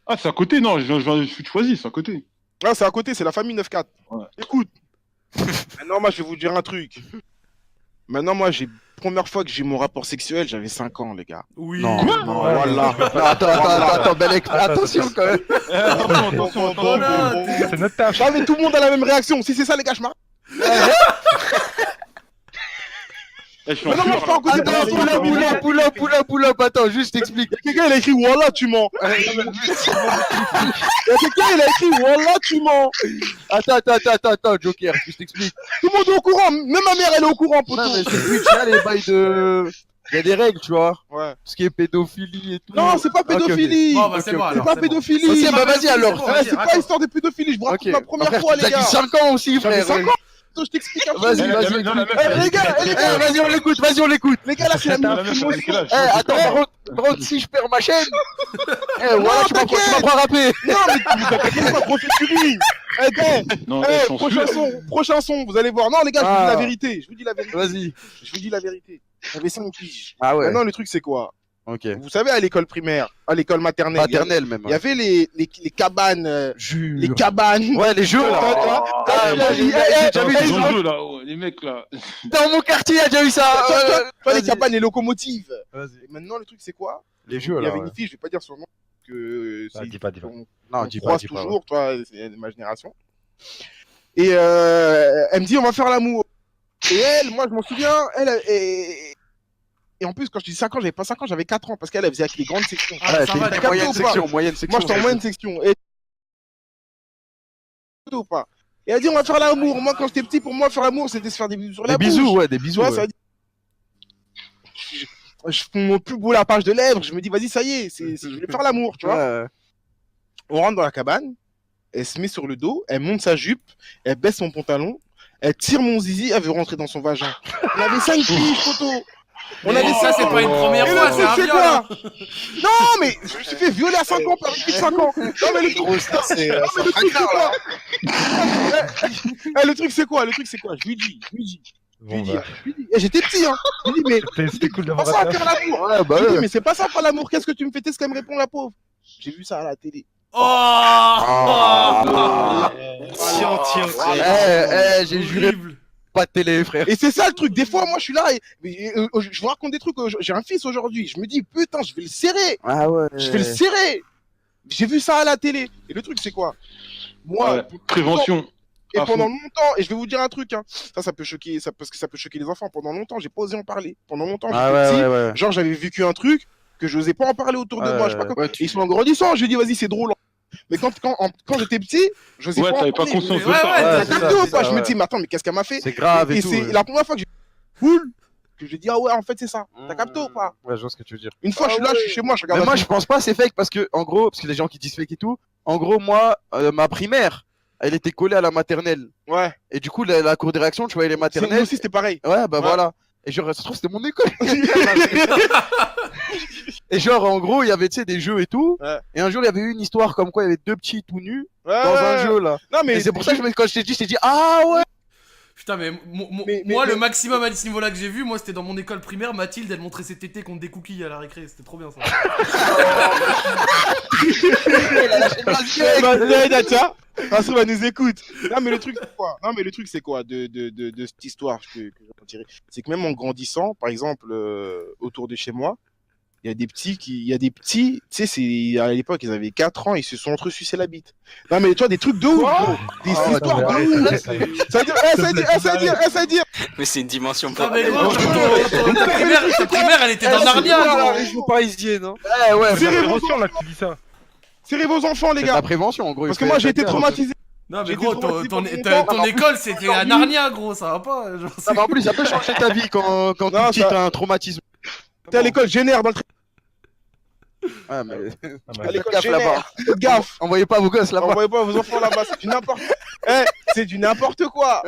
Ah, c'est à côté, non, je suis choisi, c'est à côté. Ah, c'est à côté, c'est la famille 9-4. Ouais. Écoute, maintenant, moi, je vais vous dire un truc. Maintenant, moi, première fois que j'ai mon rapport sexuel, j'avais 5 ans, les gars. Oui. Non. Quoi Non, Ouais, voilà. Non, attends, Belek, attention quand même. Attention, Voilà, attention. C'est notre taf. J'avais tout le monde à la même réaction. Si c'est ça, les gars, je marre. Eh, je suis en Mais non, moi, je sueur, parle là. en côté Attends, pull up, attends, juste t'explique. Quelqu'un, il a écrit Wallah, tu mens. Quelqu'un, il a écrit Wallah, tu mens. Attends, Joker, juste t'explique. Tout le monde est au courant. Même ma mère, elle est au courant, poteau. Non, mais c'est Twitch, là, les bails de. Il y a des règles, tu vois. Ouais. Ce qui est pédophilie et tout. Non, c'est pas pédophilie. Bon, bah, c'est bon, C'est alors. pas bon. pédophilie. Ok, bah vas-y alors. bon, Ouais, vas-y, c'est pas raconte. histoire de pédophilie. Je vous raconte Ok. ma première Frère, fois, les t'as gars. dit 5 ans aussi, J'avais frère. 5 ans. Je t'explique un truc. Vas-y, Eh, vas-y. non, la meuf, Eh, les gars, Vas-y, on l'écoute. les gars, là, c'est la la minute meuf, elle a quel âge? Attends, Rod, si je perds ma chaîne. Voilà, tu m'apprends à rapper. Non, mais t'inquiète pas, profite du ring. Eh, gars, Non, eh, je suis en sueur. prochain son, vous allez voir. Non, les gars, je vous dis la vérité. Je vous dis la vérité. Vas-y. Je vous dis la vérité. J'avais 5 piges. Ah ouais. Maintenant, le truc, c'est quoi? Ok. Vous savez, à l'école primaire, à l'école maternelle, Maternelle même. il y avait les cabanes. Les cabanes. Ouais, les jeux là. Ah, moi, j'ai déjà vu Ils ça. ont deux, là, ouais, les mecs, là. Dans mon quartier, il y a déjà eu ça. Toi, les cabanes, les locomotives. Vas-y. Et maintenant, le truc, c'est quoi? Les jeux Il y là. avait une fille, je vais pas dire son nom, que Ah, c'est- dis pas. on Non, dis pas, croise dis pas. toujours, toi, c'est de ma génération. Et elle me dit, on va faire l'amour. Et elle, moi, je m'en souviens, et en plus, quand je dis 5 ans, j'avais pas 5 ans, j'avais 4 ans, parce qu'elle faisait avec les grandes sections. Ah, ça va, t'as d'accord. capté ou pas moyenne section. Moi, j'étais en moyenne section. Et... ou pas. Et elle dit, on va faire l'amour. Moi, quand j'étais petit, pour moi, faire l'amour, c'était se faire des bisous sur la Des bouche. bisous, ouais, des Tu bisous. vois, ouais. ça je fais mon plus beau lapage de lèvres, je me dis, vas-y, ça y est, je vais faire l'amour, tu vois. Ouais. On rentre dans la cabane, elle se met sur le dos, elle monte sa jupe, elle baisse son pantalon, elle tire mon zizi, elle veut rentrer dans son vagin. On avait 5 piges, photo. On Mais avait ça, c'est pas une première Et fois, le c'est un truc, viol. Hein. Non, mais je me suis fait violer à 5 ans par une fille de 5 ans. Non, mais le truc, c'est quoi le truc, c'est quoi Je lui dis. Bon, bah, Et j'étais petit, hein. Je lui dis, mais c'était cool c'est d'avoir pas ça un faire l'amour. Ouais, bah Je lui dis, ouais. mais c'est pas ça faire l'amour. Qu'est-ce que tu me fais? Qu'est-ce qu'elle me répond, la pauvre? J'ai vu ça à la télé. Oh, J'ai juré horrible. pas de télé, frère. Et c'est ça le truc. Des fois, moi, je suis là je vous raconte des trucs. J'ai un fils aujourd'hui. Je me dis, putain, je vais le serrer. Ah ouais. Je vais le serrer. J'ai vu ça à la télé. Et le truc, c'est quoi? Moi, Ouais, prévention. et à pendant fond. longtemps, et je vais vous dire un truc, hein, ça peut choquer, parce que ça peut choquer les enfants. Pendant longtemps, j'ai pas osé en parler. Pendant longtemps, Ah j'étais petit. ouais. Genre, j'avais vécu un truc que je n'osais pas en parler autour de moi. Je sais pas comment. Ouais, Ils sont en grandissant. Je dis, vas-y, c'est drôle. Mais quand j'étais petit, je n'osais Ouais, pas en t'avais pas parler. conscience de Ouais, ça. ouais, T'as Ouais, c'est capté ça, ou c'est pas? ça, Je me ouais. dis, mais attends, mais qu'est-ce qu'elle m'a fait? C'est grave Et et tout. c'est ouais. la première fois que j'ai cool, que j'ai dit, ah ouais, en fait, c'est ça. T'as capté ou pas? Ouais, je vois ce que tu veux dire. Une fois, je suis là, je suis chez moi, je regarde. Mais moi, un je pense pas c'est fake parce que, en gros, parce que les gens qui disent fake et tout, en gros, moi, ma primaire, elle était collée à la maternelle. film. Ouais. Et du coup, la cour des réactions, tu voyais les Nous maternelles. aussi, c'était pareil. Ouais, bah Ouais. voilà. Et genre, ça se trouve, c'était mon école. Et genre, en gros, il y avait, tu sais, des jeux et tout. Ouais. Et un jour, il y avait eu une histoire comme quoi il y avait deux petits tout nus Ouais, dans ouais, un ouais. jeu, là. Non, mais Et c'est pour ça que quand je t'ai dit, ah ouais. Putain, mais Mais- moi, mais- le maximum à ce niveau-là que j'ai vu, moi, c'était dans mon école primaire. Mathilde, elle montrait ses tétés contre des cookies à la récré. C'était trop bien ça. Rassou va nous écoute. Non mais le truc c'est quoi? Non mais le truc c'est quoi de cette histoire que j'en tirer? C'est que même en grandissant, par exemple autour de chez moi, il y a des petits, tu sais, c'est à l'époque ils avaient 4 ans, ils se sont entresucés la bite. Non mais tu vois des trucs de ouf, gros. Des Ah, histoires non, de mais ouf. Ça veut dire, Mais c'est une dimension Non, mais parallèle. gros, ta primaire, elle était dans Narnia, gros. région parisienne, hein. Ouais, c'est la Serrez prévention là que tu dis ça. serrez vos enfants les c'est gars. la prévention, en gros. Parce que moi j'ai été traumatisé. Non, mais J'ai gros, été traumatisé ton école, c'était à Narnia, gros. Ça va pas. Genre, Ça va, en plus, ça peut changer ta vie quand Non, tu quittes ça- un traumatisme. T'es à l'école génère dans le Ouais, mais Ah, à bah, l'école gaffe là-bas. génère. Faites gaffe. Envoyez pas vos gosses là-bas. Envoyez pas vos enfants là-bas, c'est du n'importe. C'est du n'importe quoi.